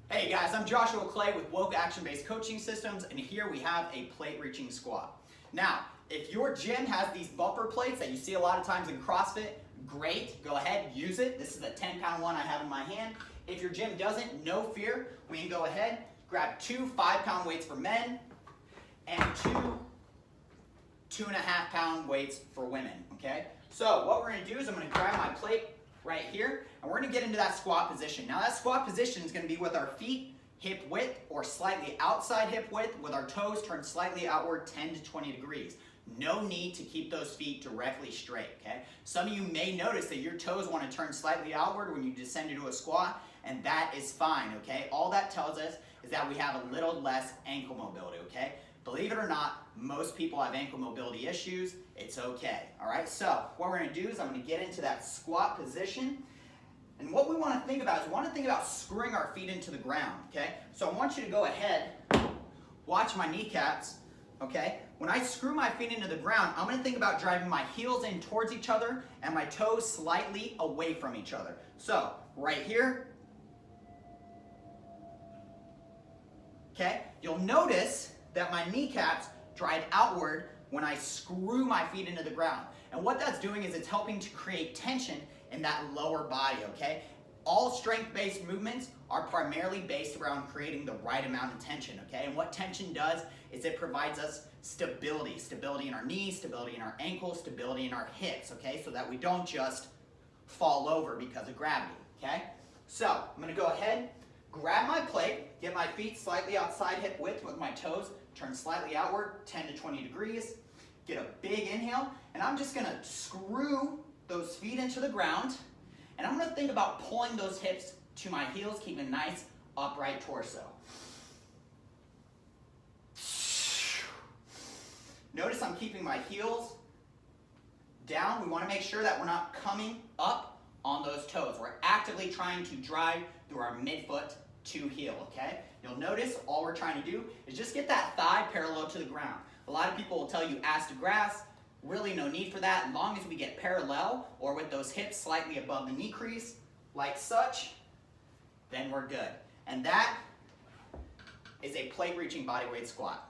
Hey guys, I'm Joshua Clay with Woke Action-Based Coaching Systems, and here we have a plate reaching squat. Now, if your gym has these bumper plates that you see a lot of times in CrossFit, great, go ahead, use it. This is a 10-pound one I have in my hand. If your gym doesn't, no fear, we can go ahead, grab two 5-pound weights for men, and two 2.5-pound weights for women, okay? So what we're gonna do is I'm gonna grab my plate right here, and we're gonna get into that squat position. Now that squat position is gonna be with our feet hip width or slightly outside hip width, with our toes turned slightly outward 10 to 20 degrees. No need to keep those feet directly straight, okay? Some of you may notice that your toes wanna turn slightly outward when you descend into a squat, and that is fine, okay? All that tells us is that we have a little less ankle mobility, okay? Believe it or not, most people have ankle mobility issues. It's okay, all right? So what we're gonna do is I'm gonna get into that squat position. And what we wanna think about is we wanna think about screwing our feet into the ground, okay? So I want you to go ahead, watch my kneecaps, okay? When I screw my feet into the ground, I'm gonna think about driving my heels in towards each other and my toes slightly away from each other. So right here, okay? You'll notice that my kneecaps drive outward when I screw my feet into the ground. And what that's doing is it's helping to create tension in that lower body, okay? All strength-based movements are primarily based around creating the right amount of tension, okay? And what tension does is it provides us stability. Stability in our knees, stability in our ankles, stability in our hips, okay? So that we don't just fall over because of gravity, okay? So I'm gonna go ahead, grab my plate, get my feet slightly outside hip width with my toes, turn slightly outward, 10 to 20 degrees, get a big inhale, and I'm just gonna screw those feet into the ground, and I'm gonna think about pulling those hips to my heels, keeping a nice upright torso. Notice I'm keeping my heels down. We wanna make sure that we're not coming up on those toes. We're actively trying to drive through our midfoot to heel, okay? You'll notice all we're trying to do is just get that thigh parallel to the ground. A lot of people will tell you ass to grass. Really no need for that. As long as we get parallel or with those hips slightly above the knee crease, like such, then we're good. And that is a plate reaching bodyweight squat.